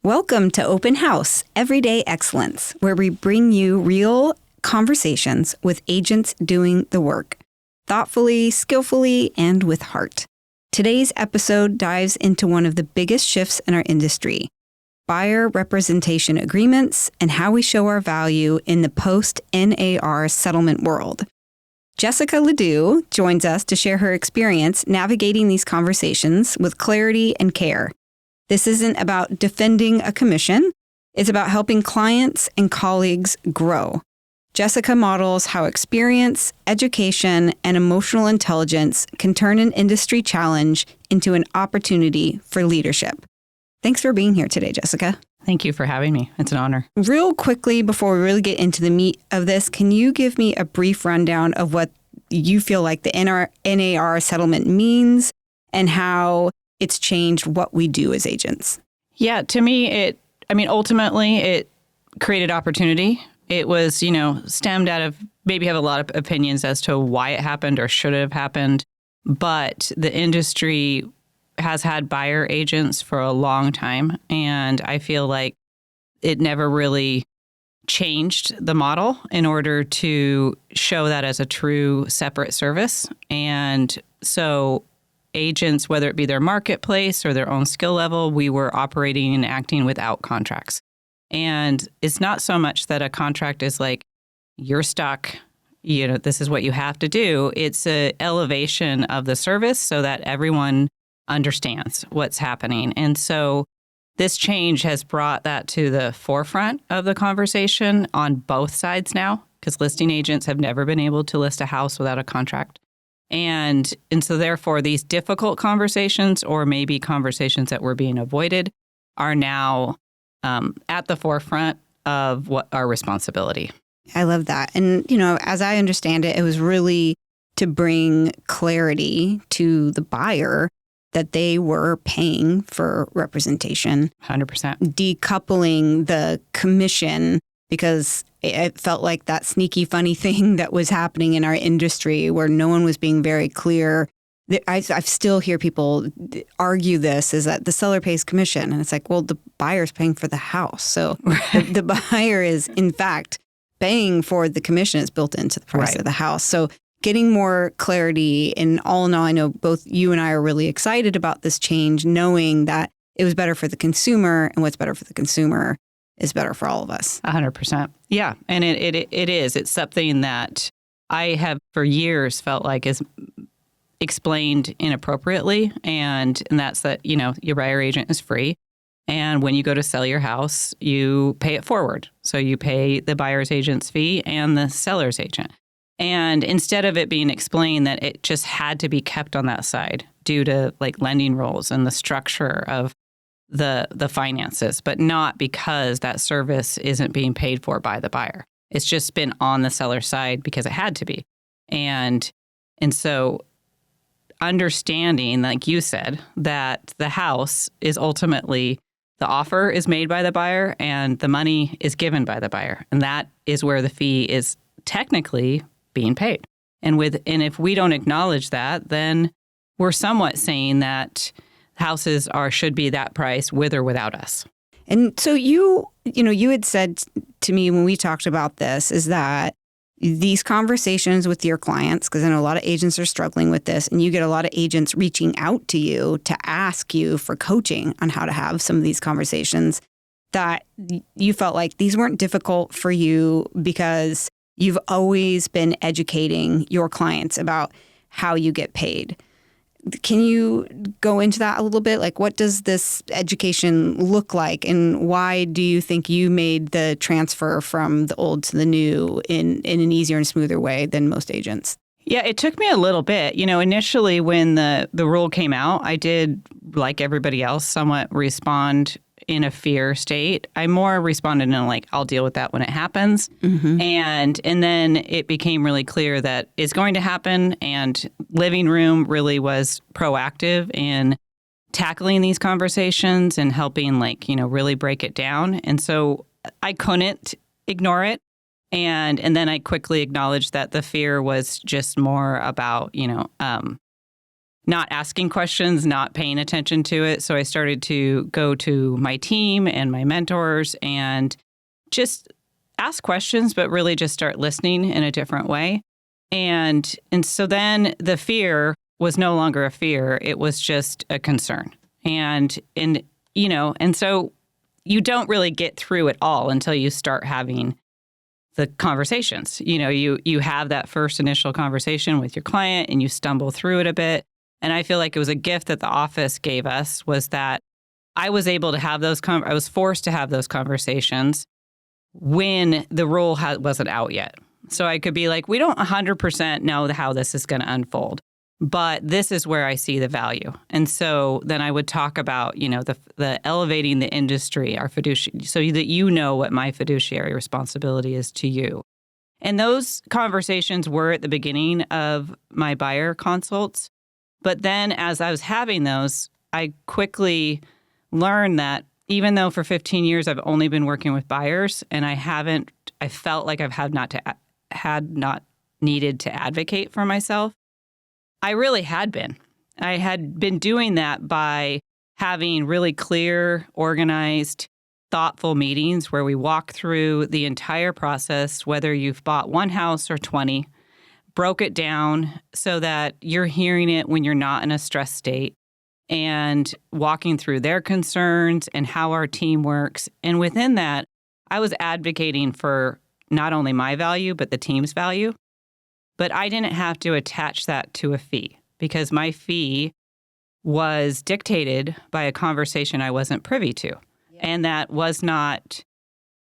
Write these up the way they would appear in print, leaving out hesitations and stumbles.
Welcome to Open House, Everyday Excellence, where we bring you real conversations with agents doing the work, thoughtfully, skillfully, and with heart. Today's episode dives into one of the biggest shifts in our industry, buyer representation agreements and how we show our value in the post-NAR settlement world. Jessica LeDoux joins us to share her experience navigating these conversations with clarity and care. This isn't about defending a commission. It's about helping clients and colleagues grow. Jessica models how experience, education, and emotional intelligence can turn an industry challenge into an opportunity for leadership. Thanks for being here today, Jessica. Thank you for having me. It's an honor. Real quickly, before we really get into the meat of this, can you give me a brief rundown of what you feel like the NAR settlement means and how it's changed what we do as agents? Yeah, to me, ultimately, it created opportunity. It was, stemmed out of maybe have a lot of opinions as to why it happened or should have happened. But the industry has had buyer agents for a long time. And I feel like it never really changed the model in order to show that as a true separate service. And so agents, whether it be their marketplace or their own skill level, we were operating and acting without contracts. And it's not so much that a contract is like, you're stuck, this is what you have to do. It's an elevation of the service so that everyone understands what's happening. And so this change has brought that to the forefront of the conversation on both sides now, because listing agents have never been able to list a house without a contract. And so therefore, these difficult conversations or maybe conversations that were being avoided are now at the forefront of what our responsibility. I love that. And, as I understand it, it was really to bring clarity to the buyer that they were paying for representation. 100%. Decoupling the commission, because it felt like that sneaky, funny thing that was happening in our industry where no one was being very clear. I still hear people argue this, is that the seller pays commission. And it's like, well, the buyer's paying for the house. So the buyer is, in fact, paying for the commission is built into the price of the house. So getting more clarity, and all in all, I know both you and I are really excited about this change, knowing that it was better for the consumer, and what's better for the consumer is better for all of us. 100%. Yeah. And it is. It's something that I have for years felt like is explained inappropriately. And that's that, your buyer agent is free. And when you go to sell your house, you pay it forward. So you pay the buyer's agent's fee and the seller's agent. And instead of it being explained that it just had to be kept on that side due to like lending rules and the structure of the finances, but not because that service isn't being paid for by the buyer. It's just been on the seller side because it had to be. And so understanding, like you said, that the house is ultimately the offer is made by the buyer and the money is given by the buyer. And that is where the fee is technically being paid. And if we don't acknowledge that, then we're somewhat saying that houses should be that price with or without us. And so you had said to me when we talked about this is that these conversations with your clients, because I know a lot of agents are struggling with this, and you get a lot of agents reaching out to you to ask you for coaching on how to have some of these conversations, that you felt like these weren't difficult for you because you've always been educating your clients about how you get paid. Can you go into that a little bit? Like, what does this education look like, and why do you think you made the transfer from the old to the new in an easier and smoother way than most agents? Yeah, it took me a little bit. Initially when the rule came out, I did, like everybody else, somewhat respond in a fear state. I more responded in like, I'll deal with that when it happens. Mm-hmm. And then it became really clear that it's going to happen. And Living Room really was proactive in tackling these conversations and helping really break it down. And so I couldn't ignore it. And then I quickly acknowledged that the fear was just more about, not asking questions, not paying attention to it. So I started to go to my team and my mentors and just ask questions, but really just start listening in a different way. And so then the fear was no longer a fear. It was just a concern. And so you don't really get through it all until you start having the conversations. You have that first initial conversation with your client and you stumble through it a bit. And I feel like it was a gift that the office gave us, was that I was able to have I was forced to have those conversations when the rule wasn't out yet. So I could be like, we don't 100% know how this is going to unfold, but this is where I see the value. And so then I would talk about, the elevating the industry, our fiduciary, so that you know what my fiduciary responsibility is to you. And those conversations were at the beginning of my buyer consults. But then as I was having those, I quickly learned that even though for 15 years I've only been working with buyers and I felt like I've had not needed to advocate for myself, I really had been. I had been doing that by having really clear, organized, thoughtful meetings where we walk through the entire process, whether you've bought one house or 20, broke it down so that you're hearing it when you're not in a stress state, and walking through their concerns and how our team works. And within that, I was advocating for not only my value, but the team's value. But I didn't have to attach that to a fee because my fee was dictated by a conversation I wasn't privy to. Yeah. And that was not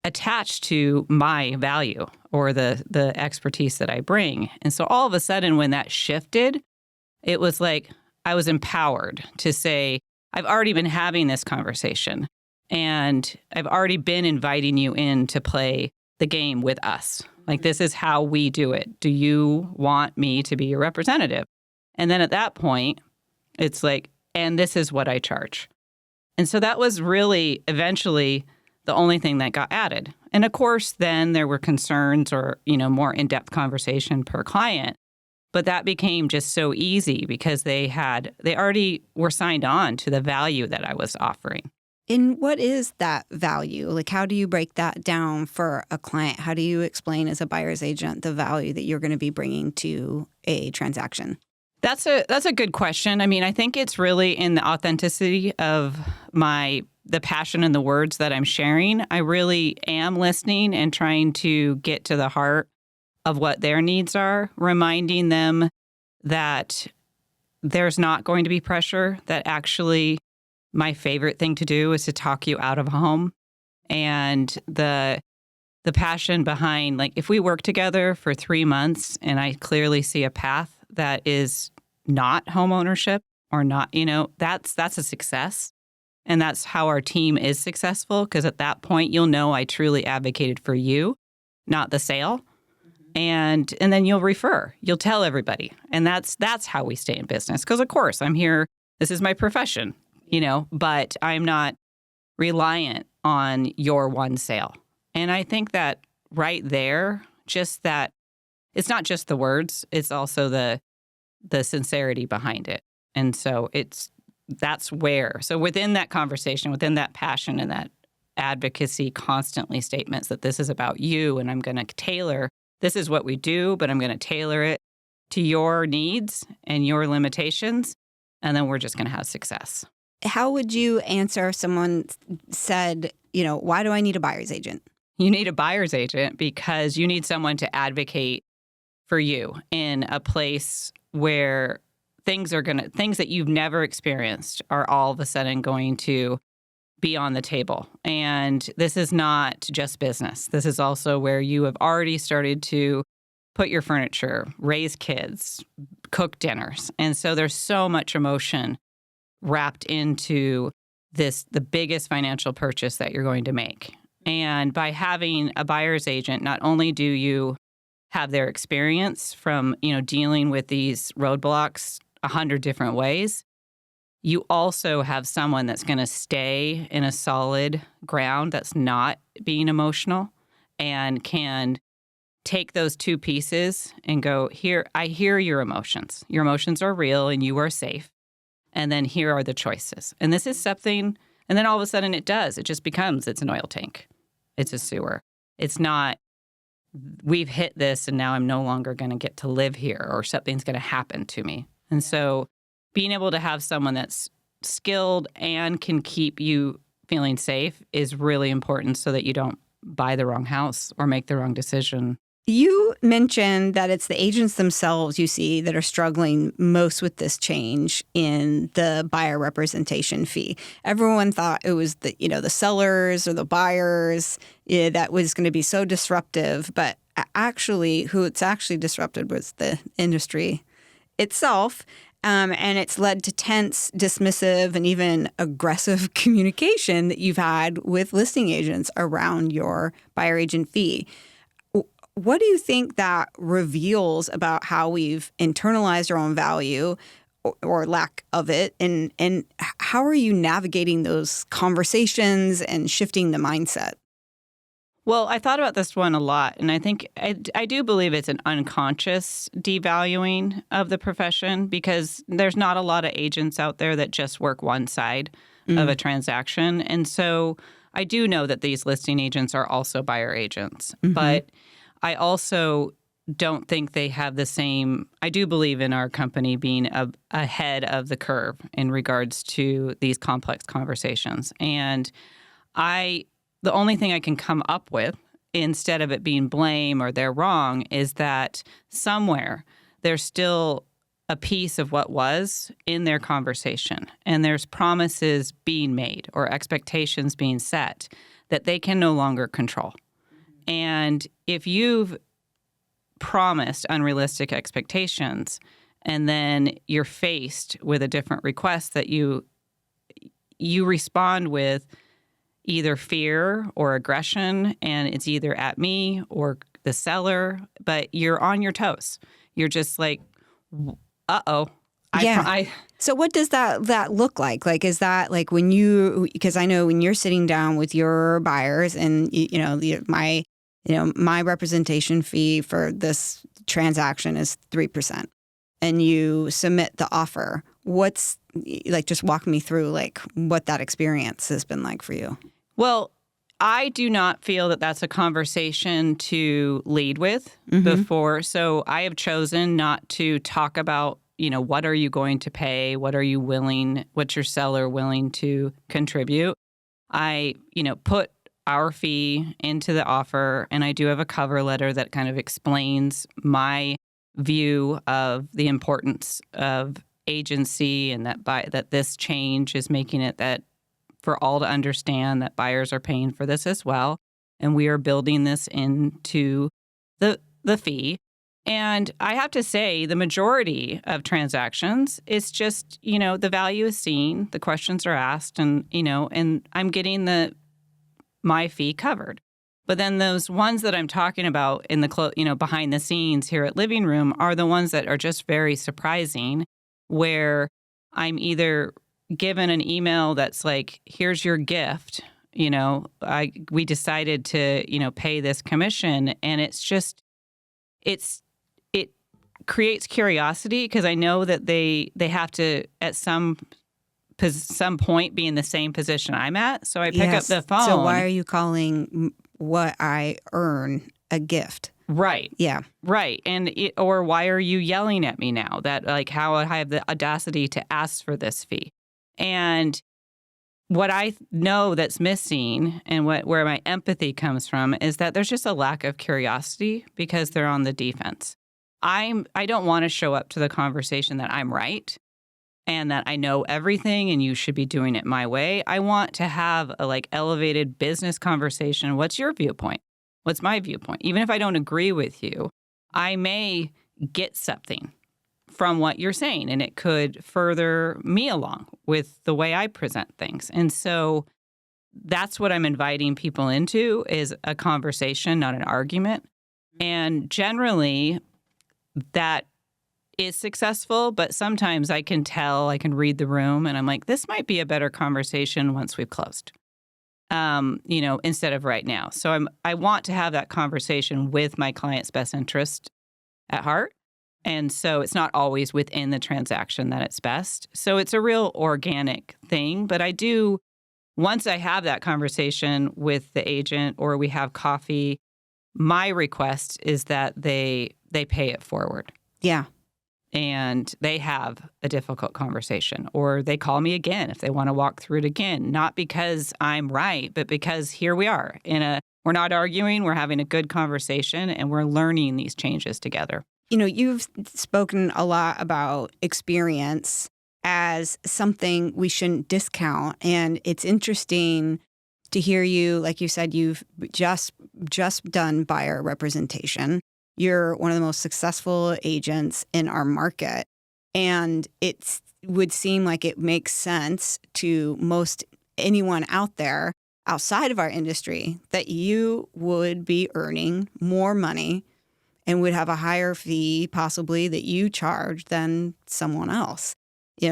attached to my value or the expertise that I bring. And so all of a sudden, when that shifted, it was like I was empowered to say, I've already been having this conversation and I've already been inviting you in to play the game with us. Like, this is how we do it. Do you want me to be your representative? And then at that point, it's like, and this is what I charge. And so that was really eventually the only thing that got added. And of course, then there were concerns or, more in-depth conversation per client. But that became just so easy because they already were signed on to the value that I was offering. And what is that value? Like, how do you break that down for a client? How do you explain as a buyer's agent the value that you're going to be bringing to a transaction? That's a good question. I mean, I think it's really in the authenticity of the passion and the words that I'm sharing. I really am listening and trying to get to the heart of what their needs are, reminding them that there's not going to be pressure, that actually my favorite thing to do is to talk you out of a home. And the passion behind, like, if we work together for 3 months and I clearly see a path that is not home ownership or not, that's a success. And that's how our team is successful, because at that point, you'll know I truly advocated for you, not the sale. And then you'll refer, you'll tell everybody. And that's how we stay in business. Because of course, I'm here, this is my profession, but I'm not reliant on your one sale. And I think that right there, just that it's not just the words, it's also the sincerity behind it. And so that's where, so within that conversation, within that passion and that advocacy, constantly statements that this is about you and I'm going to tailor, this is what we do, but I'm going to tailor it to your needs and your limitations. And then we're just going to have success. How would you answer if someone said, why do I need a buyer's agent? You need a buyer's agent because you need someone to advocate for you in a place where things that you've never experienced are all of a sudden going to be on the table. And this is not just business. This is also where you have already started to put your furniture, raise kids, cook dinners. And so there's so much emotion wrapped into the biggest financial purchase that you're going to make. And by having a buyer's agent, not only do you have their experience from, dealing with these roadblocks 100 different ways, you also have someone that's going to stay in a solid ground that's not being emotional and can take those two pieces and go, here, I hear your emotions. Your emotions are real and you are safe. And then here are the choices. And this is something, and then all of a sudden it just becomes, it's an oil tank. It's a sewer. It's not, we've hit this and now I'm no longer going to get to live here or something's going to happen to me. And so being able to have someone that's skilled and can keep you feeling safe is really important so that you don't buy the wrong house or make the wrong decision. You mentioned that it's the agents themselves you see that are struggling most with this change in the buyer representation fee. Everyone thought it was the sellers or the buyers that was going to be so disruptive, but actually who it's actually disrupted was the industry itself. And it's led to tense, dismissive, and even aggressive communication that you've had with listing agents around your buyer agent fee. What do you think that reveals about how we've internalized our own value or lack of it? And how are you navigating those conversations and shifting the mindset? Well, I thought about this one a lot, and I think I do believe it's an unconscious devaluing of the profession because there's not a lot of agents out there that just work one side of a transaction. And so I do know that these listing agents are also buyer agents, but I also don't think they have the same. I do believe in our company being ahead of the curve in regards to these complex conversations. And the only thing I can come up with, instead of it being blame or they're wrong, is that somewhere there's still a piece of what was in their conversation. And there's promises being made or expectations being set that they can no longer control. And if you've promised unrealistic expectations and then you're faced with a different request that you respond with either fear or aggression, and it's either at me or the seller, but you're on your toes. You're just like, uh-oh. So what does that look like? Like, is that like when because I know when you're sitting down with your buyers and, my representation fee for this transaction is 3%, and you submit the offer. What's like? Just walk me through like what that experience has been like for you. Well, I do not feel that that's a conversation to lead with before. So I have chosen not to talk about, what are you going to pay? What's your seller willing to contribute? I, put our fee into the offer, and I do have a cover letter that kind of explains my view of the importance of agency and that this change is making it that for all to understand that buyers are paying for this as well. And we are building this into the fee. And I have to say, the majority of transactions, it's just, the value is seen, the questions are asked, and I'm getting my fee covered. But then those ones that I'm talking about in the behind the scenes here at Living Room are the ones that are just very surprising, where I'm either given an email that's like, here's your gift, we decided to, pay this commission. And it's just, it creates curiosity because I know that they have to, at some point, be in the same position I'm at. So I pick up the phone. So why are you calling what I earn a gift? Right. Yeah. Right. Or why are you yelling at me now? That like how I have the audacity to ask for this fee. And what I know that's missing and where my empathy comes from is that there's just a lack of curiosity because they're on the defense. I don't want to show up to the conversation that I'm right and that I know everything and you should be doing it my way. I want to have a elevated business conversation. What's your viewpoint? What's my viewpoint? Even if I don't agree with you, I may get something from what you're saying, and it could further me along with the way I present things. And so that's what I'm inviting people into, is a conversation, not an argument. And generally, that is successful, but sometimes I can read the room, and I'm like, this might be a better conversation once we've closed. instead of right now. So I want to have that conversation with my client's best interest at heart. And so it's not always within the transaction that it's best. So it's a real organic thing. But once I have that conversation with the agent or we have coffee, my request is that they pay it forward. Yeah. And they have a difficult conversation, or they call me again if they want to walk through it again, not because I'm right, but because here we are we're not arguing, we're having a good conversation, and we're learning these changes together. You've spoken a lot about experience as something we shouldn't discount. And it's interesting to hear you, like you said, you've just done buyer representation. You're one of the most successful agents in our market. And it would seem like it makes sense to most anyone out there outside of our industry that you would be earning more money and would have a higher fee possibly that you charge than someone else.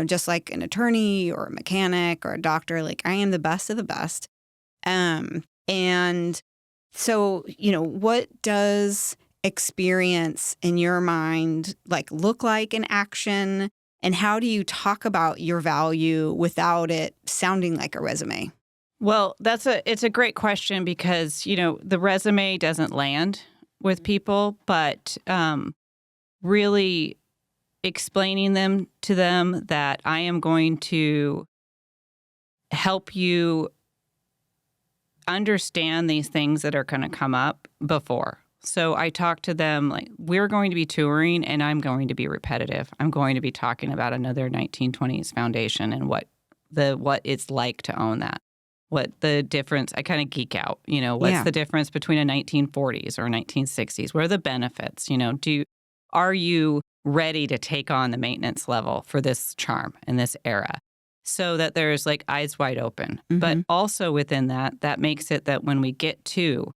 Just like an attorney or a mechanic or a doctor, like I am the best of the best. And so, what does experience in your mind look like in action, and how do you talk about your value without it sounding like a resume? Well, it's a great question because, the resume doesn't land with people, but really explaining to them that I am going to help you understand these things that are going to come up before. So I talk to them we're going to be touring and I'm going to be repetitive. I'm going to be talking about another 1920s foundation and what it's like to own that. What the difference, I kind of geek out, what's the difference between a 1940s or 1960s? What are the benefits? Are you ready to take on the maintenance level for this charm and this era? So that there's eyes wide open. Mm-hmm. But also within that makes it that when we get to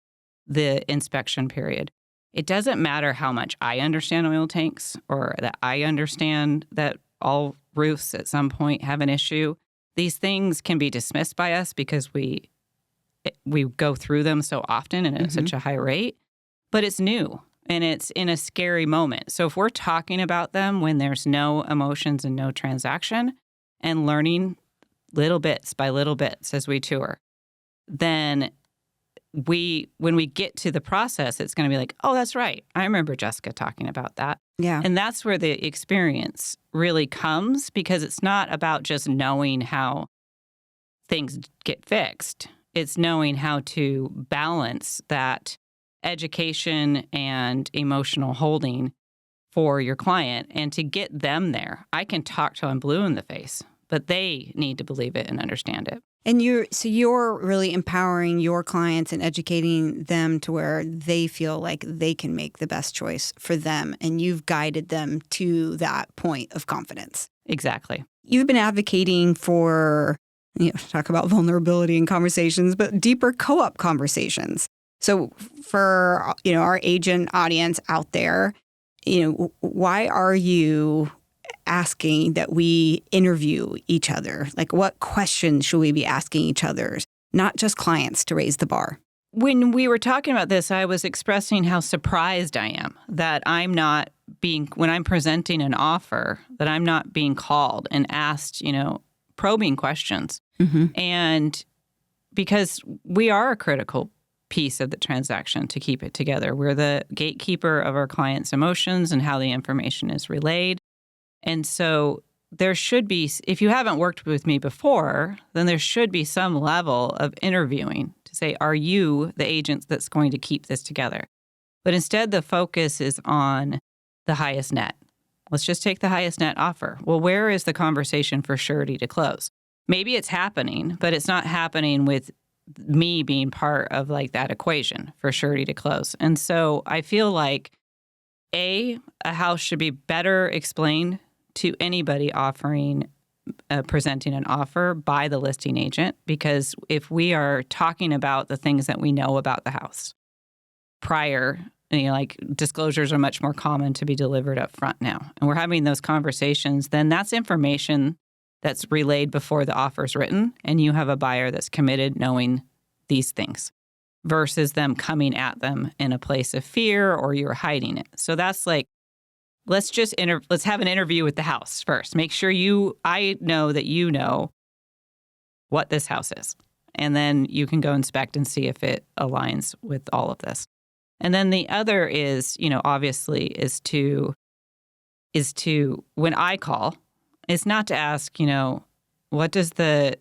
the inspection period, it doesn't matter how much I understand oil tanks or that I understand that all roofs at some point have an issue. These things can be dismissed by us because we go through them so often and at such a high rate, but it's new and it's in a scary moment. So if we're talking about them when there's no emotions and no transaction and learning little bits by little bits as we tour, then when we get to the process, it's going to be oh, that's right. I remember Jessica talking about that. Yeah. And that's where the experience really comes, because it's not about just knowing how things get fixed. It's knowing how to balance that education and emotional holding for your client and to get them there. I can talk till I'm blue in the face, but they need to believe it and understand it. And you're really empowering your clients and educating them to where they feel like they can make the best choice for them. And you've guided them to that point of confidence. Exactly. You've been advocating for, talk about vulnerability in conversations, but deeper co-op conversations. So for, our agent audience out there, why are you asking that we interview each other? What questions should we be asking each other, not just clients, to raise the bar? When we were talking about this, I was expressing how surprised I am that when I'm presenting an offer, that I'm not being called and asked, probing questions. Mm-hmm. And because we are a critical piece of the transaction to keep it together. We're the gatekeeper of our clients' emotions and how the information is relayed. And so there should be, if you haven't worked with me before, then there should be some level of interviewing to say, are you the agent that's going to keep this together? But instead, the focus is on the highest net. Let's just take the highest net offer. Well, where is the conversation for surety to close? Maybe it's happening, but it's not happening with me being part of that equation for surety to close. And so I feel like a house should be better explained to anybody presenting an offer by the listing agent, because if we are talking about the things that we know about the house prior, disclosures are much more common to be delivered up front now, and we're having those conversations, then that's information that's relayed before the offer is written, and you have a buyer that's committed knowing these things versus them coming at them in a place of fear or you're hiding it. So that's like, let's have an interview with the house first. Make sure I know that you know what this house is. And then you can go inspect and see if it aligns with all of this. And then the other is, obviously is to when I call, is not to ask, what's the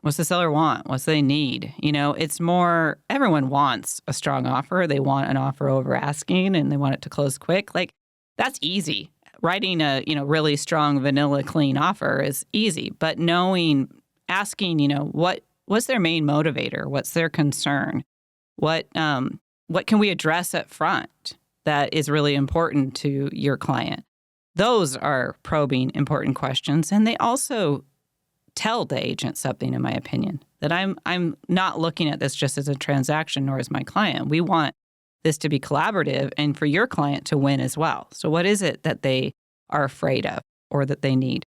seller want? What's they need? It's more, everyone wants a strong offer. They want an offer over asking and they want it to close quick. Like, that's easy. Writing a, really strong vanilla clean offer is easy. But asking, what's their main motivator? What's their concern? What can we address up front that is really important to your client? Those are probing, important questions. And they also tell the agent something, in my opinion, that I'm not looking at this just as a transaction nor as my client. We want this to be collaborative and for your client to win as well. So what is it that they are afraid of or that they need?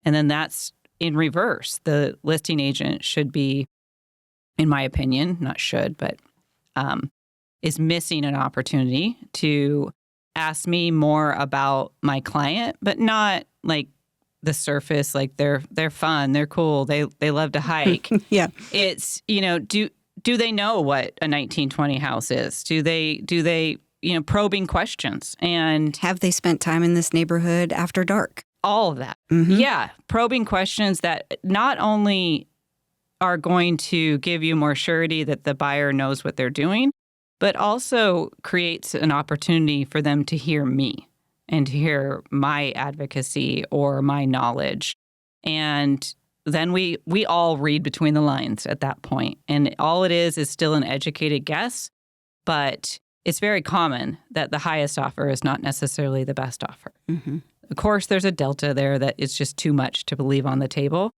And then that's in reverse. The listing agent should be, in my opinion, not should, but is missing an opportunity to ask me more about my client, but not like the surface, like they're fun, they're cool, they love to hike. Yeah. It's, do they know what a 1920 house is? Do they probing questions, and have they spent time in this neighborhood after dark? All of that. Mm-hmm. Yeah. Probing questions that not only are going to give you more surety that the buyer knows what they're doing, but also creates an opportunity for them to hear me and to hear my advocacy or my knowledge. And then we all read between the lines at that point. And all it is still an educated guess, but it's very common that the highest offer is not necessarily the best offer. Mm-hmm. Of course, there's a delta there that is just too much to leave on the table,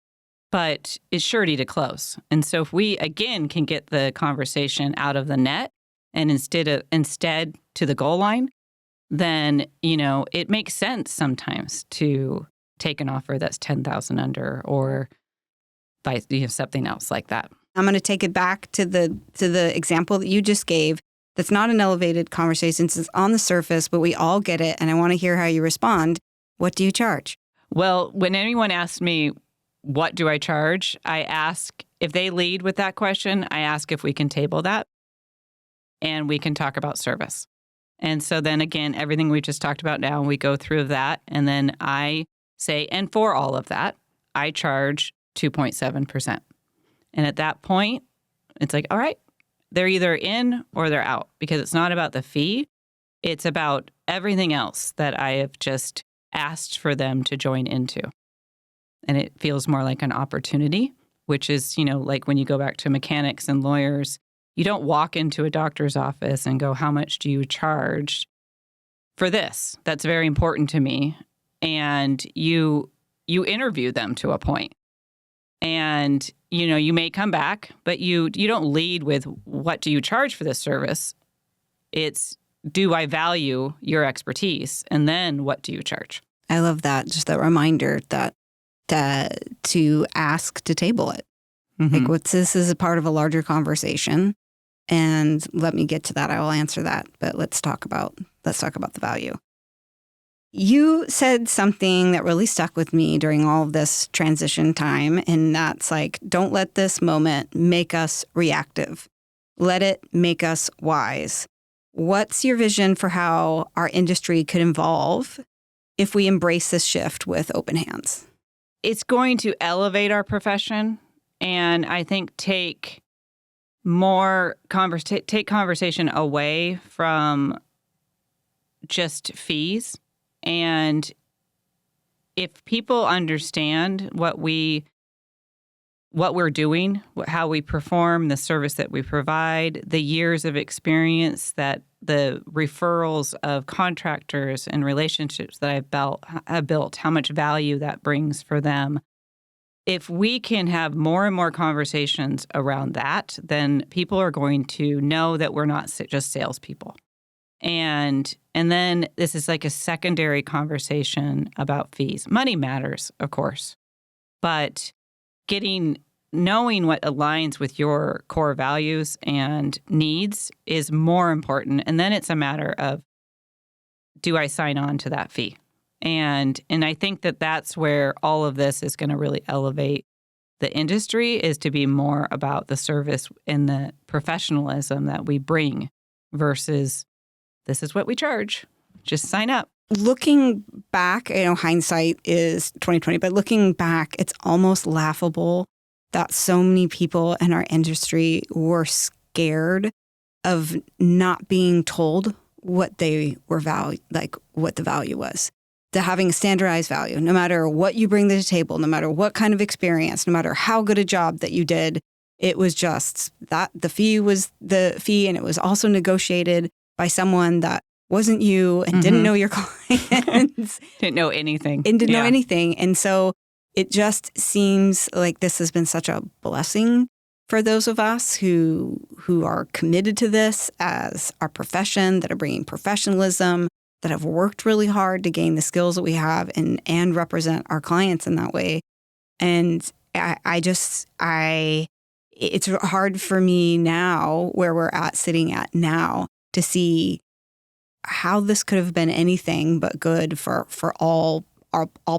but it's surety to close. And so if we, again, can get the conversation out of the net and instead to the goal line, then, it makes sense sometimes to take an offer that's 10,000 under or by something else like that. I'm going to take it back to the example that you just gave. That's not an elevated conversation. It's on the surface, but we all get it. And I want to hear how you respond. What do you charge? Well, when anyone asks me, what do I charge? I ask, if they lead with that question, I ask if we can table that and we can talk about service. And so then again, everything we just talked about now, we go through that. And then I say, and for all of that, I charge 2.7%. And at that point, it's like, all right, they're either in or they're out, because it's not about the fee. It's about everything else that I have just asked for them to join into. And it feels more like an opportunity, which is, like when you go back to mechanics and lawyers, you don't walk into a doctor's office and go, how much do you charge for this? That's very important to me. And you interview them to a point. And, you may come back, but you don't lead with, what do you charge for this service? It's, do I value your expertise? And then what do you charge? I love that. Just that reminder that to ask to table it. Mm-hmm. Like, this is a part of a larger conversation. And let me get to that. I will answer that. But let's talk about the value. You said something that really stuck with me during all of this transition time. And that's like, don't let this moment make us reactive. Let it make us wise. What's your vision for how our industry could evolve if we embrace this shift with open hands? It's going to elevate our profession, and I think take conversation away from just fees. And if people understand what we're doing, how we perform, the service that we provide, the years of experience, that the referrals of contractors and relationships that I've built, how much value that brings for them. If we can have more and more conversations around that, then people are going to know that we're not just salespeople. And then this is like a secondary conversation about fees. Money matters, of course, but getting knowing what aligns with your core values and needs is more important. And then it's a matter of, do I sign on to that fee? And I think that that's where all of this is going to really elevate the industry, is to be more about the service and the professionalism that we bring versus this is what we charge. Just sign up. Looking back, hindsight is 2020, but looking back, it's almost laughable that so many people in our industry were scared of not being told what they were what the value was. To having a standardized value, no matter what you bring to the table, no matter what kind of experience, no matter how good a job that you did, it was just that the fee was the fee, and it was also negotiated by someone that wasn't you and didn't know your clients. Didn't know anything. And didn't know anything. And so it just seems like this has been such a blessing for those of us who are committed to this as our profession, that are bringing professionalism, that have worked really hard to gain the skills that we have and represent our clients in that way. And it's hard for me now, where we're sitting at now, to see how this could have been anything but good for all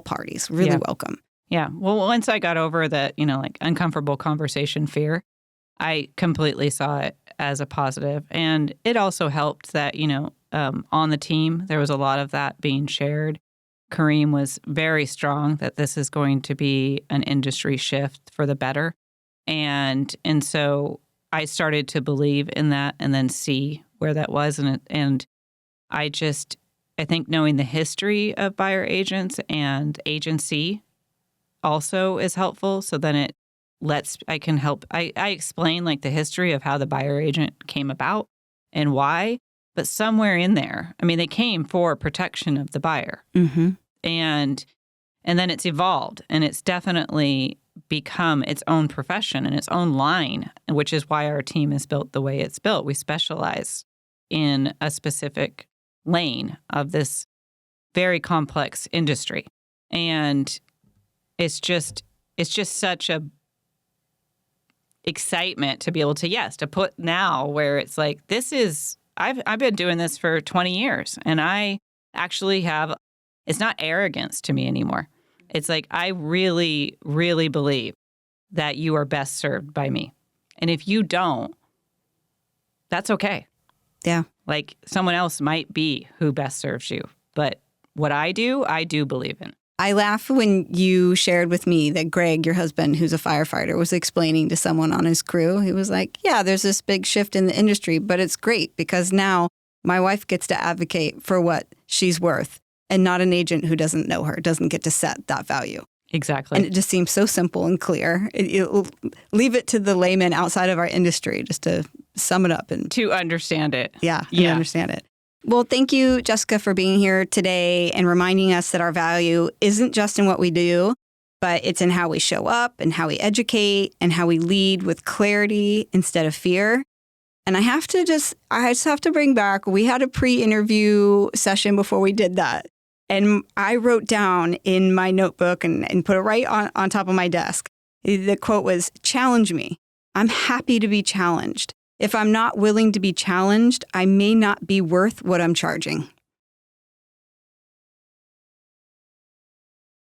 parties. Really welcome. Yeah. Well, once I got over that, uncomfortable conversation fear, I completely saw it as a positive. And it also helped that, on the team, there was a lot of that being shared. Kareem was very strong that this is going to be an industry shift for the better. And so I started to believe in that and then see where that was. And I think knowing the history of buyer agents and agency also is helpful. So then I can help. I explain the history of how the buyer agent came about and why, but somewhere in there, they came for protection of the buyer. Mm-hmm. And then it's evolved, and it's definitely become its own profession and its own line, which is why our team is built the way it's built. We specialize in a specific lane of this very complex industry. And it's just such a excitement to be able to put now where it's like, this is, I've been doing this for 20 years, and I actually have, it's not arrogance to me anymore. It's like, I really, really believe that you are best served by me. And if you don't, that's okay. Yeah. Someone else might be who best serves you. But what I do believe in. I laugh when you shared with me that Greg, your husband, who's a firefighter, was explaining to someone on his crew. He was like, yeah, there's this big shift in the industry, but it's great because now my wife gets to advocate for what she's worth, and not an agent who doesn't know her, doesn't get to set that value. Exactly. And it just seems so simple and clear. Leave it to the layman outside of our industry just to sum it up. And to understand it. Yeah. Understand it. Well, thank you, Jessica, for being here today and reminding us that our value isn't just in what we do, but it's in how we show up and how we educate and how we lead with clarity instead of fear. And I just have to bring back, we had a pre-interview session before we did that. And I wrote down in my notebook and put it right on top of my desk. The quote was, "Challenge me. I'm happy to be challenged. If I'm not willing to be challenged, I may not be worth what I'm charging."